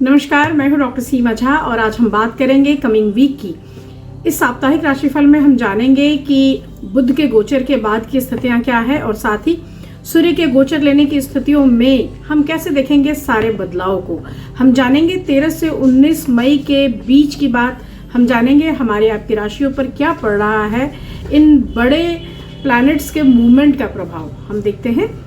नमस्कार, मैं हूं डॉक्टर सीमा झा और आज हम बात करेंगे कमिंग वीक की। इस साप्ताहिक राशिफल में हम जानेंगे कि बुध के गोचर के बाद की स्थितियां क्या है और साथ ही सूर्य के गोचर लेने की स्थितियों में हम कैसे देखेंगे सारे बदलाव को। हम जानेंगे 13 से 19 मई के बीच की बात। हम जानेंगे हमारी आपकी राशियों पर क्या पड़ रहा है, इन बड़े प्लैनेट्स के मूवमेंट का प्रभाव हम देखते हैं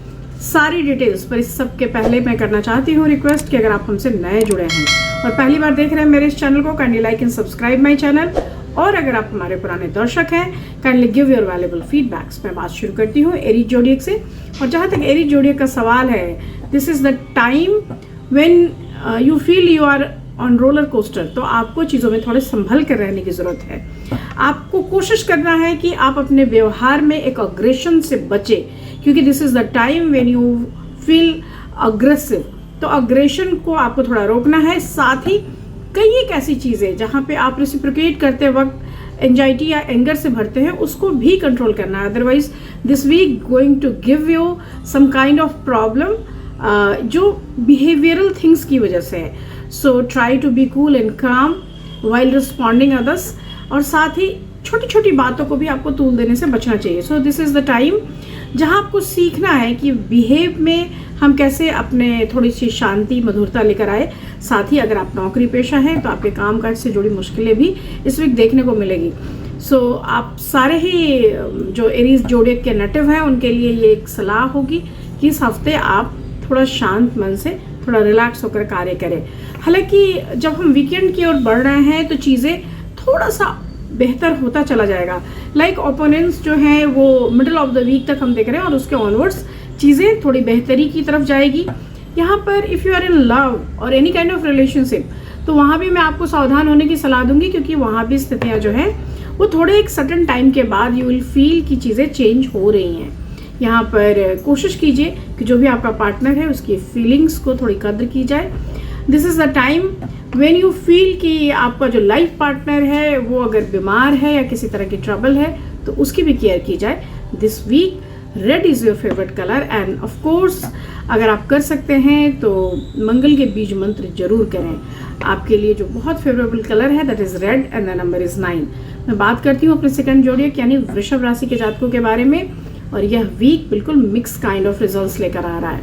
सारी डिटेल्स पर। इस सब के पहले मैं करना चाहती हूँ रिक्वेस्ट कि अगर आप हमसे नए जुड़े हैं और पहली बार देख रहे हैं मेरे इस चैनल को, kindly like and subscribe my channel. और अगर आप हमारे पुराने दर्शक हैं, kindly give your valuable feedbacks. मैं बात शुरू करती हूँ एरीज जोडिएक से। और जहाँ तक एरीज जोडिएक का सवाल है, this is the time when you feel you are on roller coaster. तो आपको चीज़ों में थोड़े संभल कर रहने की ज़रूरत है। आपको कोशिश करना है कि आप अपने व्यवहार में एक अग्रेशन से बचे, क्योंकि this is the time when you feel aggressive. तो अग्रेशन को आपको थोड़ा रोकना है। साथ ही कई एक ऐसी चीज़ें जहाँ पे आप रेसिप्रोकेट करते वक्त एंजाइटी या एंगर से भरते हैं, उसको भी कंट्रोल करना है। Otherwise this week going to give you some kind of problem जो बिहेवियरल थिंग्स की वजह से है। So try to be cool and calm while responding others. और साथ ही छोटी छोटी बातों को भी आपको तूल देने से बचना चाहिए। So this is the time जहाँ आपको सीखना है कि बिहेव में हम कैसे अपने थोड़ी सी शांति मधुरता लेकर आए। साथ ही अगर आप नौकरी पेशा हैं तो आपके कामकाज से जुड़ी मुश्किलें भी इस वीक देखने को मिलेगी। सो आप सारे ही जो एरीज जोडिएक के नेटिव हैं उनके लिए ये एक सलाह होगी कि इस हफ्ते आप थोड़ा शांत मन से थोड़ा रिलैक्स होकर कार्य करें। हालांकि जब हम वीकेंड की ओर बढ़ रहे हैं तो चीज़ें थोड़ा सा बेहतर होता चला जाएगा। लाइक ओपोनेंट्स जो हैं वो मिडिल ऑफ द वीक तक हम देख रहे हैं और उसके ऑनवर्ड्स चीज़ें थोड़ी बेहतरी की तरफ जाएगी। यहाँ पर if you are in love और एनी काइंड ऑफ रिलेशनशिप, तो वहाँ भी मैं आपको सावधान होने की सलाह दूंगी, क्योंकि वहाँ भी स्थितियाँ जो हैं वो थोड़े एक सर्टेन टाइम के बाद यू विल फील कि चीज़ें चेंज हो रही हैं। यहाँ पर कोशिश कीजिए कि जो भी आपका पार्टनर है उसकी फीलिंग्स को थोड़ी कद्र की जाए। This is the time when you feel कि आपका जो लाइफ पार्टनर है वो अगर बीमार है या किसी तरह की ट्रबल है तो उसकी भी केयर की जाए। This week red is your favourite colour and of course अगर आप कर सकते हैं तो मंगल के बीज मंत्र जरूर करें। आपके लिए जो बहुत फेवरेबल कलर है that is red and the number is 9। मैं बात करती हूँ अपने सेकंड जोडिएक यानी वृषभ राशि के जातकों के बारे में। और यह वीक बिल्कुल मिक्स काइंड ऑफ रिजल्ट्स लेकर आ रहा है।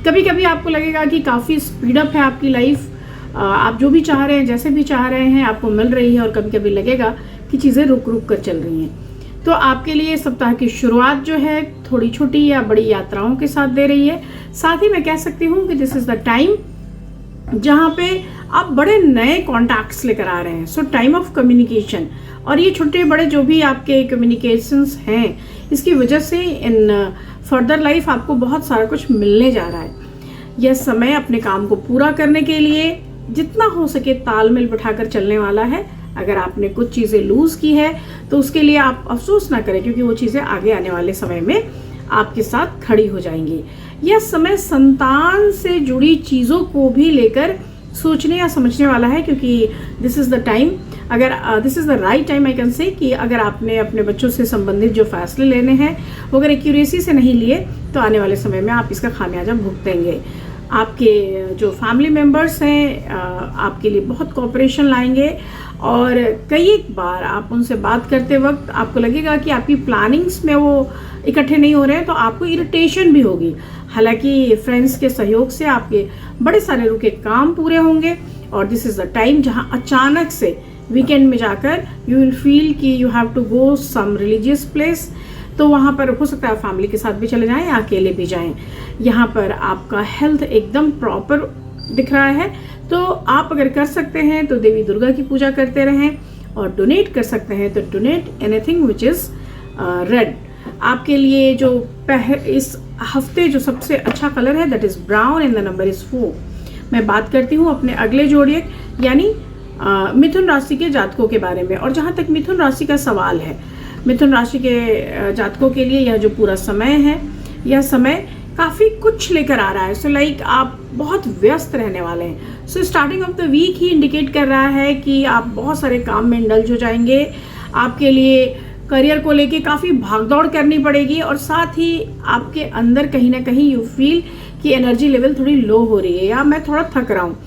कभी कभी आपको लगेगा कि काफ़ी स्पीडअप है आपकी लाइफ, आप जो भी चाह रहे हैं जैसे भी चाह रहे हैं आपको मिल रही है, और कभी कभी लगेगा कि चीज़ें रुक रुक कर चल रही हैं। तो आपके लिए सप्ताह की शुरुआत जो है थोड़ी छोटी या बड़ी यात्राओं के साथ दे रही है। साथ ही मैं कह सकती हूँ कि दिस इज़ द टाइम जहाँ पे आप बड़े नए कॉन्टैक्ट्स लेकर आ रहे हैं। सो टाइम ऑफ कम्युनिकेशन, और ये छोटे बड़े जो भी आपके कम्युनिकेशंस हैं इसकी वजह से इन फर्दर लाइफ आपको बहुत सारा कुछ मिलने जा रहा है। यह समय अपने काम को पूरा करने के लिए जितना हो सके तालमेल बिठाकर चलने वाला है। अगर आपने कुछ चीज़ें लूज़ की है तो उसके लिए आप अफसोस ना करें, क्योंकि वो चीज़ें आगे आने वाले समय में आपके साथ खड़ी हो जाएंगी। यह समय संतान से जुड़ी चीज़ों को भी लेकर सोचने या समझने वाला है, क्योंकि दिस इज़ द टाइम, अगर this is the right time I can say कि अगर आपने अपने बच्चों से संबंधित जो फैसले लेने हैं वो अगर एक्यूरेसी से नहीं लिए तो आने वाले समय में आप इसका खामियाजा भुगतेंगे। आपके जो फैमिली मेम्बर्स हैं आपके लिए बहुत कोऑपरेशन लाएंगे, और कई एक बार आप उनसे बात करते वक्त आपको लगेगा कि आपकी प्लानिंग्स में वो इकट्ठे नहीं हो रहे हैं, तो आपको इरिटेशन भी होगी। हालांकि फ्रेंड्स के सहयोग से आपके बड़े सारे रुके काम पूरे होंगे। और दिस इज़ द टाइम जहां अचानक से वीकेंड में जाकर यू विल फील कि you have to go some religious place. तो वहाँ पर हो सकता है फैमिली के साथ भी चले जाएं या अकेले भी जाएं। यहाँ पर आपका हेल्थ एकदम प्रॉपर दिख रहा है, तो आप अगर कर सकते हैं तो देवी दुर्गा की पूजा करते रहें, और डोनेट कर सकते हैं तो donate anything which is red. आपके लिए जो इस हफ्ते जो सबसे अच्छा कलर है that is brown and the number is 4। मैं बात करती हूँ अपने अगले जोडिएक यानी मिथुन राशि के जातकों के बारे में। और जहाँ तक मिथुन राशि का सवाल है, मिथुन राशि के जातकों के लिए यह जो पूरा समय है, यह समय काफ़ी कुछ लेकर आ रहा है। सो लाइक आप बहुत व्यस्त रहने वाले हैं। So starting of the week ही इंडिकेट कर रहा है कि आप बहुत सारे काम में इंडल्ज हो जाएंगे। आपके लिए करियर को लेके काफ़ी भागदौड़ करनी पड़ेगी, और साथ ही आपके अंदर कहीं ना कहीं यू फील कि एनर्जी लेवल थोड़ी लो हो रही है या मैं थोड़ा थक रहा हूँ।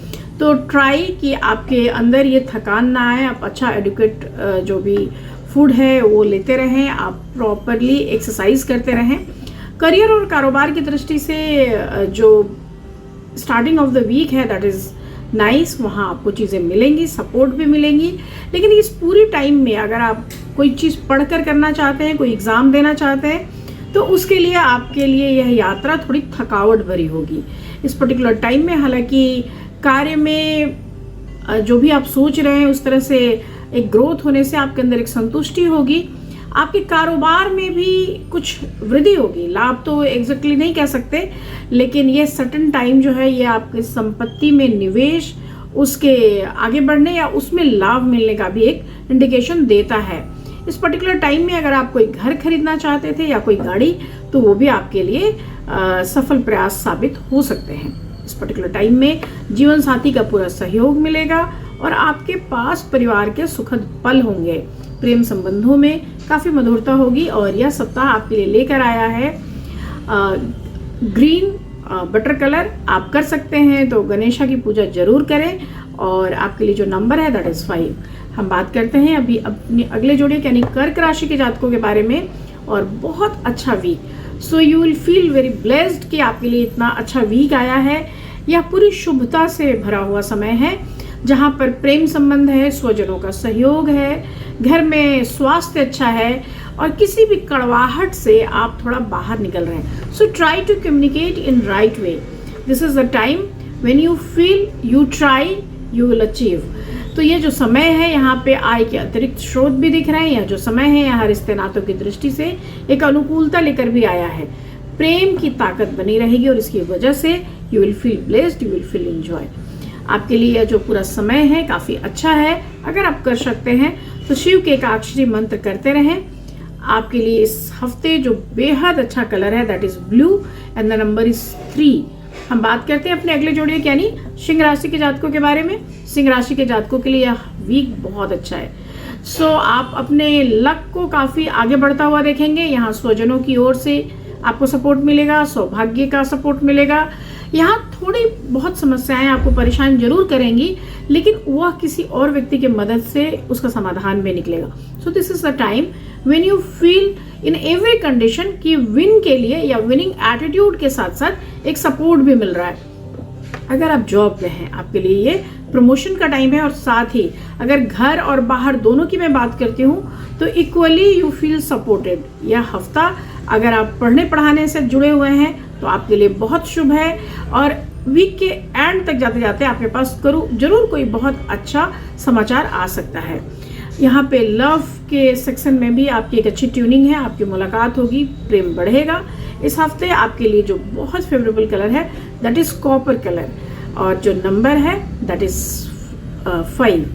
तो ट्राई कि आपके अंदर ये थकान ना आए, आप अच्छा एडुकेट जो भी फूड है वो लेते रहें, आप प्रॉपरली एक्सरसाइज करते रहें। करियर और कारोबार की दृष्टि से जो स्टार्टिंग ऑफ द वीक है दैट इज़ नाइस, वहाँ आपको चीज़ें मिलेंगी, सपोर्ट भी मिलेंगी। लेकिन इस पूरी टाइम में अगर आप कोई चीज़ पढ़कर करना चाहते हैं, कोई एग्ज़ाम देना चाहते हैं, तो उसके लिए आपके लिए यह यात्रा थोड़ी थकावट भरी होगी इस पर्टिकुलर टाइम में। हालांकि कार्य में जो भी आप सोच रहे हैं उस तरह से एक ग्रोथ होने से आपके अंदर एक संतुष्टि होगी। आपके कारोबार में भी कुछ वृद्धि होगी, लाभ तो एग्जैक्टली नहीं कह सकते, लेकिन ये सर्टेन टाइम जो है ये आपकी संपत्ति में निवेश, उसके आगे बढ़ने या उसमें लाभ मिलने का भी एक इंडिकेशन देता है। इस पर्टिकुलर टाइम में अगर आप कोई घर खरीदना चाहते थे या कोई गाड़ी, तो वो भी आपके लिए सफल प्रयास साबित हो सकते हैं। इस पर्टिकुलर टाइम में जीवन साथी का पूरा सहयोग मिलेगा और आपके पास परिवार के सुखद पल होंगे। प्रेम संबंधों में काफ़ी मधुरता होगी और यह सप्ताह आपके लिए लेकर आया है ग्रीन बटर कलर। आप कर सकते हैं तो गणेशा की पूजा जरूर करें और आपके लिए जो नंबर है दैट इज़ 5। हम बात करते हैं अभी अपने अगले जोड़े यानी कर्क राशि के जातकों के बारे में। और बहुत अच्छा week, so you will feel very blessed कि आपके लिए इतना अच्छा वीक आया है। यह पूरी शुभता से भरा हुआ समय है जहाँ पर प्रेम संबंध है, स्वजनों का सहयोग है, घर में स्वास्थ्य अच्छा है और किसी भी कड़वाहट से आप थोड़ा बाहर निकल रहे हैं। So try to communicate in right way. This is the time when you feel you try you will achieve. तो ये जो समय है यहाँ पे आय के अतिरिक्त स्रोत भी दिख रहे हैं। यह जो समय है यहाँ रिश्ते नातों की दृष्टि से एक अनुकूलता लेकर भी आया है। प्रेम की ताकत बनी रहेगी और इसकी वजह से you will feel blessed, you will feel enjoy. आपके लिए यह जो पूरा समय है काफ़ी अच्छा है। अगर आप कर सकते हैं तो शिव के एकाक्षरी मंत्र करते रहें। आपके लिए इस हफ्ते जो बेहद अच्छा कलर है that is blue and the number is 3। हम बात करते हैं अपने अगले जोड़े यानी सिंह राशि के जातकों के बारे में। सिंह राशि के जातकों के लिए यह वीक बहुत अच्छा है। सो आप अपने लक को काफ़ी आगे बढ़ता हुआ देखेंगे। यहाँ स्वजनों की ओर से आपको सपोर्ट मिलेगा, सौभाग्य का सपोर्ट मिलेगा। यहाँ थोड़ी बहुत समस्याएं आपको परेशान जरूर करेंगी, लेकिन वह किसी और व्यक्ति की मदद से उसका समाधान भी निकलेगा। So this is the time when you feel in every condition कि विन के लिए या विनिंग एटीट्यूड के साथ साथ एक सपोर्ट भी मिल रहा है। अगर आप जॉब में हैं आपके लिए ये प्रमोशन का टाइम है और साथ ही अगर घर और बाहर दोनों की मैं बात करती हूँ तो इक्वली यू फील सपोर्टेड। यह हफ्ता अगर आप पढ़ने पढ़ाने से जुड़े हुए हैं तो आपके लिए बहुत शुभ है और वीक के एंड तक जाते जाते आपके पास जरूर कोई बहुत अच्छा समाचार आ सकता है। यहाँ पे लव के सेक्शन में भी आपकी एक अच्छी ट्यूनिंग है, आपकी मुलाकात होगी, प्रेम बढ़ेगा। इस हफ्ते आपके लिए जो बहुत फेवरेबल कलर है दैट इज कॉपर कलर और जो नंबर है दैट इज 5।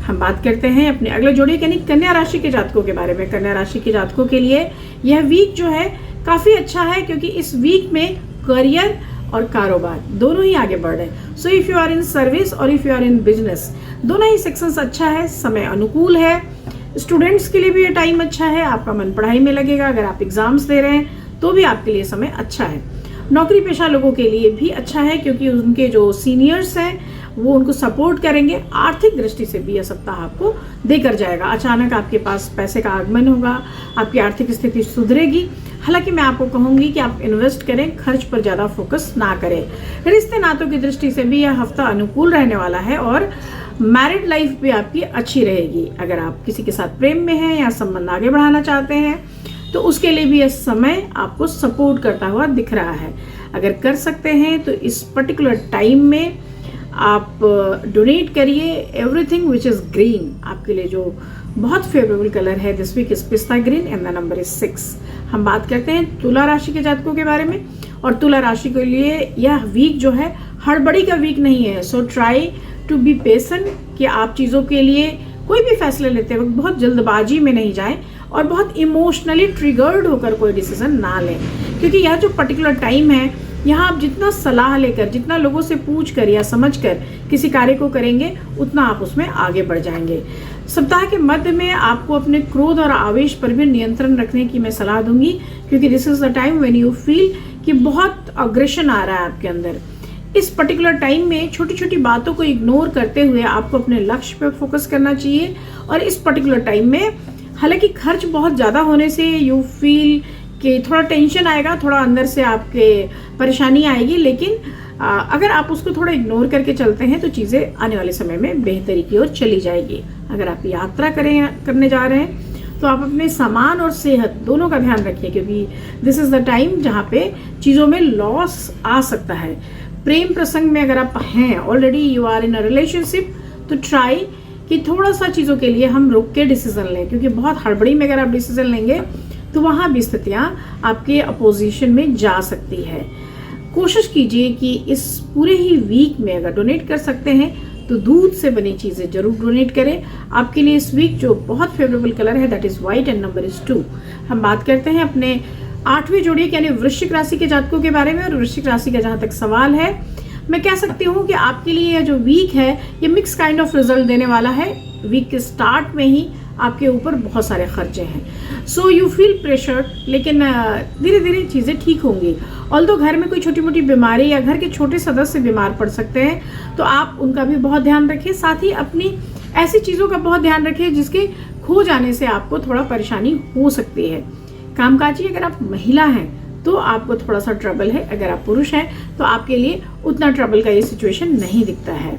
हम बात करते हैं अपने अगले जोड़े यानी कन्या राशि के जातकों के बारे में। कन्या राशि के जातकों के लिए यह वीक जो है काफ़ी अच्छा है क्योंकि इस वीक में करियर और कारोबार दोनों ही आगे बढ़ रहे हैं। So if you are in service और if you are in business, दोनों ही सेक्शंस अच्छा है, समय अनुकूल है। स्टूडेंट्स के लिए भी ये टाइम अच्छा है, आपका मन पढ़ाई में लगेगा। अगर आप एग्जाम्स दे रहे हैं तो भी आपके लिए समय अच्छा है। नौकरी पेशा लोगों के लिए भी अच्छा है क्योंकि उनके जो सीनियर्स हैं वो उनको सपोर्ट करेंगे। आर्थिक दृष्टि से भी यह सप्ताह आपको देकर जाएगा। अचानक आपके पास पैसे का आगमन होगा, आपकी आर्थिक स्थिति सुधरेगी। हालांकि मैं आपको कहूंगी कि आप इन्वेस्ट करें, खर्च पर ज़्यादा फोकस ना करें। रिश्ते नातों की दृष्टि से भी यह हफ्ता अनुकूल रहने वाला है और मैरिड लाइफ भी आपकी अच्छी रहेगी। अगर आप किसी के साथ प्रेम में हैं या संबंध आगे बढ़ाना चाहते हैं तो उसके लिए भी यह समय आपको सपोर्ट करता हुआ दिख रहा है। अगर कर सकते हैं तो इस पर्टिकुलर टाइम में आप डोनेट करिए एवरीथिंग विच इज़ ग्रीन। आपके लिए जो बहुत फेवरेबल कलर है दिस वीक इज पिस्ता green and the number is 6। हम बात करते हैं तुला राशि के जातकों के बारे में और तुला राशि के लिए यह वीक जो है हड़बड़ी का वीक नहीं है। So try to be patient कि आप चीज़ों के लिए कोई भी फैसले लेते वक्त बहुत जल्दबाजी में नहीं जाएं और बहुत इमोशनली ट्रिगर्ड होकर कोई डिसीजन ना लें, क्योंकि यह जो पर्टिकुलर टाइम है यहाँ आप जितना सलाह लेकर, जितना लोगों से पूछ कर या समझ कर किसी कार्य को करेंगे उतना आप उसमें आगे बढ़ जाएंगे। सप्ताह के मध्य में आपको अपने क्रोध और आवेश पर भी नियंत्रण रखने की मैं सलाह दूंगी क्योंकि this is the time when you feel कि बहुत अग्रेशन आ रहा है आपके अंदर। इस पर्टिकुलर टाइम में छोटी छोटी बातों को इग्नोर करते हुए आपको अपने लक्ष्य पे फोकस करना चाहिए। और इस पर्टिकुलर टाइम में हालांकि खर्च बहुत ज़्यादा होने से यू फील कि थोड़ा टेंशन आएगा, थोड़ा अंदर से आपके परेशानी आएगी, लेकिन अगर आप उसको थोड़ा इग्नोर करके चलते हैं तो चीज़ें आने वाले समय में बेहतरी की ओर चली जाएगी। अगर आप यात्रा करने जा रहे हैं तो आप अपने सामान और सेहत दोनों का ध्यान रखिए, क्योंकि दिस इज़ द टाइम जहाँ पे चीज़ों में लॉस आ सकता है। प्रेम प्रसंग में अगर आप हैं, already you are in a relationship, तो ट्राई कि थोड़ा सा चीज़ों के लिए हम रुक के डिसीजन लें, क्योंकि बहुत हड़बड़ी में अगर आप डिसीजन लेंगे तो वहाँ भी स्थितियाँ आपके अपोजिशन में जा सकती है। कोशिश कीजिए कि इस पूरे ही वीक में अगर डोनेट कर सकते हैं तो दूध से बनी चीज़ें जरूर डोनेट करें। आपके लिए इस वीक जो बहुत फेवरेबल कलर है that is white and number is 2। हम बात करते हैं अपने 8वें जोड़िए यानी वृश्चिक राशि के जातकों के बारे में। और वृश्चिक राशि का जहाँ तक सवाल है, मैं कह सकती हूँ कि आपके लिए यह जो वीक है ये मिक्स काइंड ऑफ रिजल्ट देने वाला है। वीक के स्टार्ट में ही आपके ऊपर बहुत सारे खर्चे हैं, सो यू फील प्रेशर्ड, लेकिन धीरे धीरे चीज़ें ठीक होंगी। ऑल्दो घर में कोई छोटी मोटी बीमारी या घर के छोटे सदस्य बीमार पड़ सकते हैं, तो आप उनका भी बहुत ध्यान रखें। साथ ही अपनी ऐसी चीज़ों का बहुत ध्यान रखें जिसके खो जाने से आपको थोड़ा परेशानी हो सकती है। कामकाजी अगर आप महिला हैं तो आपको थोड़ा सा ट्रबल है, अगर आप पुरुष हैं तो आपके लिए उतना ट्रबल का ये सिचुएशन नहीं दिखता है।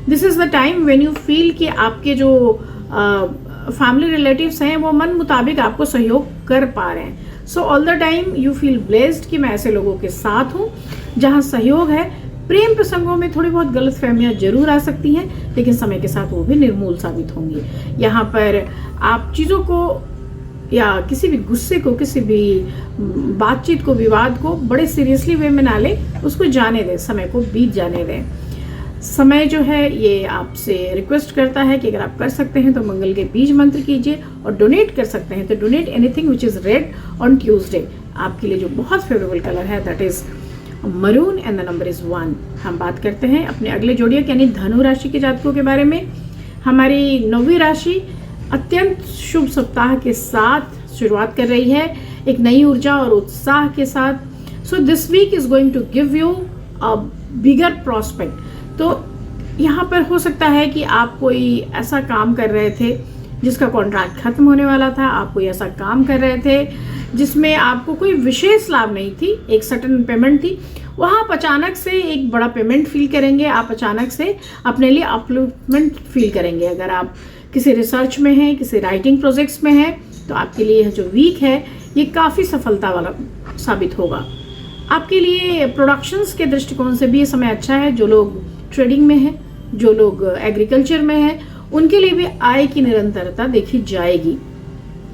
This is the time when you feel कि आपके जो फैमिली रिलेटिव्स हैं वो मन मुताबिक आपको सहयोग कर पा रहे हैं। So all the time you feel blessed कि मैं ऐसे लोगों के साथ हूँ जहाँ सहयोग है। प्रेम प्रसंगों में थोड़ी बहुत गलतफहमियां जरूर आ सकती हैं, लेकिन समय के साथ वो भी निर्मूल साबित होंगी। यहाँ पर आप चीज़ों को या किसी भी गुस्से को, किसी भी बातचीत को, विवाद को बड़े सीरियसली वे में ना लें, उसको जाने दें, समय को बीत जाने दें। समय जो है ये आपसे रिक्वेस्ट करता है कि अगर आप कर सकते हैं तो मंगल के बीज मंत्र कीजिए, और डोनेट कर सकते हैं तो donate anything which is red on Tuesday. आपके लिए जो बहुत फेवरेबल कलर है that is maroon and the number is 1। हम बात करते हैं अपने अगले जोड़ियक यानी धनु राशि के जातकों के बारे में। हमारी 9वीं राशि अत्यंत शुभ सप्ताह के साथ शुरुआत कर रही है, एक नई ऊर्जा और उत्साह के साथ। So this week is going to give you a bigger prospect. तो यहाँ पर हो सकता है कि आप कोई ऐसा काम कर रहे थे जिसका कॉन्ट्रैक्ट खत्म होने वाला था, आप कोई ऐसा काम कर रहे थे जिसमें आपको कोई विशेष लाभ नहीं थी, एक सर्टेन पेमेंट थी, वहाँ आप अचानक से एक बड़ा पेमेंट फील करेंगे, आप अचानक से अपने लिए अपलिफ्टमेंट फील करेंगे। अगर आप किसी रिसर्च में हैं, किसी राइटिंग प्रोजेक्ट्स में हैं, तो आपके लिए जो वीक है ये काफ़ी सफलता वाला साबित होगा। आपके लिए प्रोडक्शंस के दृष्टिकोण से भी ये समय अच्छा है। जो लोग ट्रेडिंग में हैं, जो लोग एग्रीकल्चर में हैं, उनके लिए भी आय की निरंतरता देखी जाएगी।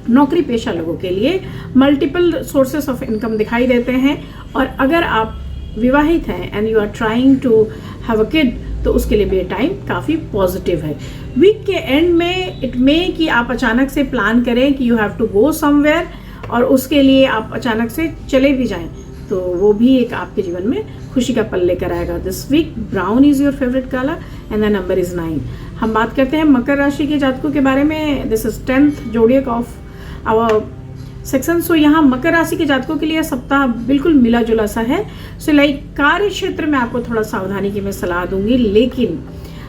नौकरी पेशा लोगों के लिए मल्टीपल सोर्सेस ऑफ इनकम दिखाई देते हैं। और अगर आप विवाहित हैं and you are trying to have a kid, तो उसके लिए भी टाइम काफ़ी पॉजिटिव है। वीक के एंड में इट मे कि आप अचानक से प्लान करें कि you have to go somewhere, और उसके लिए आप अचानक से चले भी जाएं, तो वो भी एक आपके जीवन में खुशी का पल लेकर आएगा। This week brown is your favourite colour and the number is 9। हम बात करते हैं मकर राशि के जातकों के बारे में। This is 10th zodiac of our section. So यहाँ मकर राशि के जातकों के लिए सप्ताह बिल्कुल मिला जुला सा है। सो लाइक कार्य क्षेत्र में आपको थोड़ा सावधानी की मैं सलाह दूंगी, लेकिन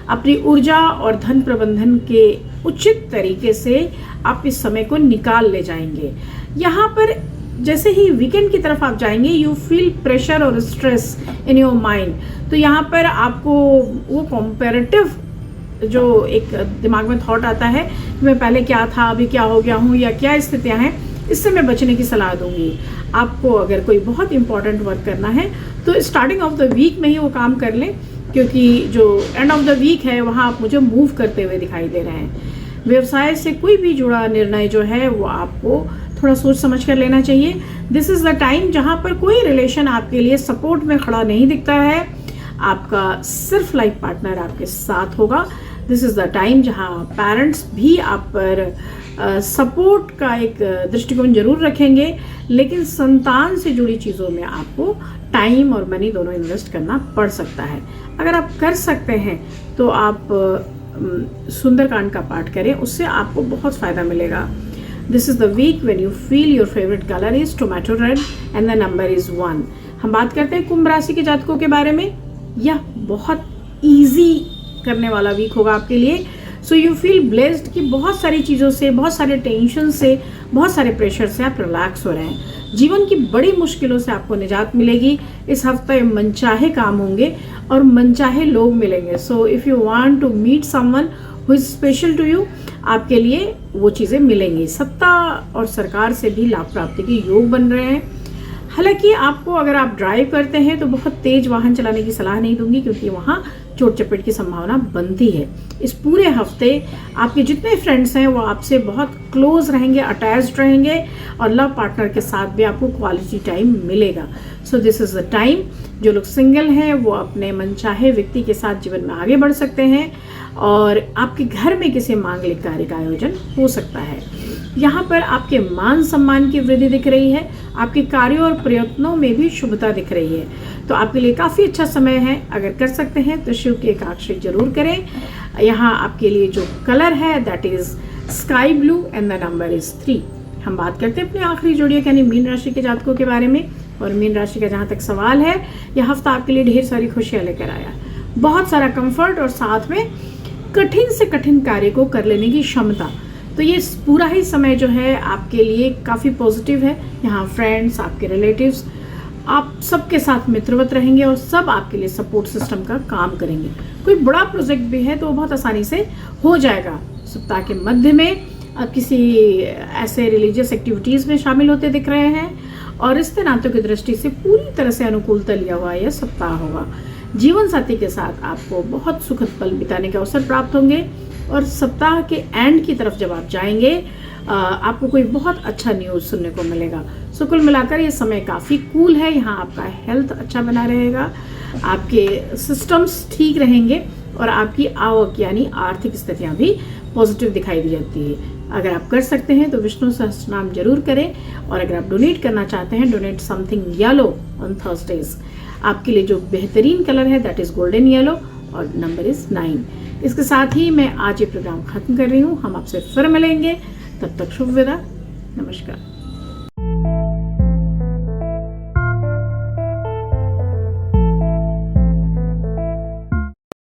अपनी ऊर्जा और धन प्रबंधन के उचित तरीके से आप इस समय को निकाल ले जाएंगे। यहाँ पर जैसे ही वीकेंड की तरफ आप जाएंगे यू फील प्रेशर और स्ट्रेस इन योर माइंड। तो यहाँ पर आपको वो कॉम्पेरेटिव जो एक दिमाग में थॉट आता है कि मैं पहले क्या था, अभी क्या हो गया हूँ, या क्या स्थितियाँ हैं, इससे मैं बचने की सलाह दूंगी। आपको अगर कोई बहुत इंपॉर्टेंट वर्क करना है तो स्टार्टिंग ऑफ द वीक में ही वो काम कर लें, क्योंकि जो एंड ऑफ द वीक है वहाँ आप मुझे मूव करते हुए दिखाई दे रहे हैं। व्यवसाय से कोई भी जुड़ा निर्णय जो है वो आपको थोड़ा सोच समझ कर लेना चाहिए। दिस इज़ द टाइम जहाँ पर कोई रिलेशन आपके लिए सपोर्ट में खड़ा नहीं दिखता है, आपका सिर्फ लाइफ पार्टनर आपके साथ होगा। दिस इज़ द टाइम जहाँ पेरेंट्स भी आप पर सपोर्ट का एक दृष्टिकोण जरूर रखेंगे, लेकिन संतान से जुड़ी चीज़ों में आपको टाइम और मनी दोनों इन्वेस्ट करना पड़ सकता है। अगर आप कर सकते हैं तो आप सुंदरकांड का पाठ करें, उससे आपको बहुत फ़ायदा मिलेगा। This is the week when you feel your favourite colour is tomato red and the number is 1। हम बात करते हैं कुंभ राशि के जातकों के बारे में। यह बहुत ईजी करने वाला वीक होगा आपके लिए। सो यू फील ब्लेस्ड कि बहुत सारी चीज़ों से, बहुत सारे टेंशन से, बहुत सारे प्रेशर से आप रिलैक्स हो रहे हैं। जीवन की बड़ी मुश्किलों से आपको निजात मिलेगी। इस हफ्ते मनचाहे काम होंगे और मनचाहे लोग मिलेंगे। So if you want to meet someone who is special to you, आपके लिए वो चीज़ें मिलेंगी। सत्ता और सरकार से भी लाभ प्राप्ति के योग बन रहे हैं। हालांकि आपको, अगर आप ड्राइव करते हैं तो बहुत तेज वाहन चलाने की सलाह नहीं दूंगी, क्योंकि वहाँ चोट चपेट की संभावना बनती है। इस पूरे हफ्ते आपके जितने फ्रेंड्स हैं वो आपसे बहुत क्लोज रहेंगे, अटैच्ड रहेंगे, और लव पार्टनर के साथ भी आपको क्वालिटी टाइम मिलेगा। So this is the time. जो लोग सिंगल हैं वो अपने मनचाहे व्यक्ति के साथ जीवन में आगे बढ़ सकते हैं, और आपके घर में किसी मांगलिक कार्य का आयोजन हो सकता है। यहाँ पर आपके मान सम्मान की वृद्धि दिख रही है। आपके कार्यों और प्रयत्नों में भी शुभता दिख रही है। तो आपके लिए काफ़ी अच्छा समय है। अगर कर सकते हैं तो शिव की एकादशी जरूर करें। यहाँ आपके लिए जो कलर है that is sky blue and the number is 3। हम बात करते हैं अपने आखिरी जोड़िया यानी मीन राशि के जातकों के बारे में। और मीन राशि का जहाँ तक सवाल है, यह हफ्ता आपके लिए ढेर सारी खुशियाँ लेकर आया, बहुत सारा कंफर्ट और साथ में कठिन से कठिन कार्य को कर लेने की क्षमता। तो ये पूरा ही समय जो है आपके लिए काफ़ी पॉजिटिव है। यहाँ फ्रेंड्स, आपके रिलेटिव्स, आप सबके साथ मित्रवत रहेंगे और सब आपके लिए सपोर्ट सिस्टम का काम करेंगे। कोई बड़ा प्रोजेक्ट भी है तो वो बहुत आसानी से हो जाएगा। सप्ताह के मध्य में आप किसी ऐसे रिलीजियस एक्टिविटीज़ में शामिल होते दिख रहे हैं, और रिश्ते नातों की दृष्टि से पूरी तरह से अनुकूलता लिया हुआ यह सप्ताह होगा। जीवन साथी के साथ आपको बहुत सुखद पल बिताने के अवसर प्राप्त होंगे, और सप्ताह के एंड की तरफ जब आप जाएंगे आपको कोई बहुत अच्छा न्यूज़ सुनने को मिलेगा। सो कुल मिलाकर ये समय काफ़ी कूल है। यहाँ आपका हेल्थ अच्छा बना रहेगा, आपके सिस्टम्स ठीक रहेंगे, और आपकी आवक यानी आर्थिक स्थितियाँ भी पॉजिटिव दिखाई दी जाती है। अगर आप कर सकते हैं तो विष्णु सहस्त्रनाम जरूर करें, और अगर आप डोनेट करना चाहते हैं, donate something yellow on Thursdays. आपके लिए जो बेहतरीन कलर है दैट इज़ गोल्डन येलो, और नंबर इज़ 9। इसके साथ ही मैं आज ये प्रोग्राम खत्म कर रही हूँ। हम आपसे फिर मिलेंगे, तब तक शुभ विदा, नमस्कार।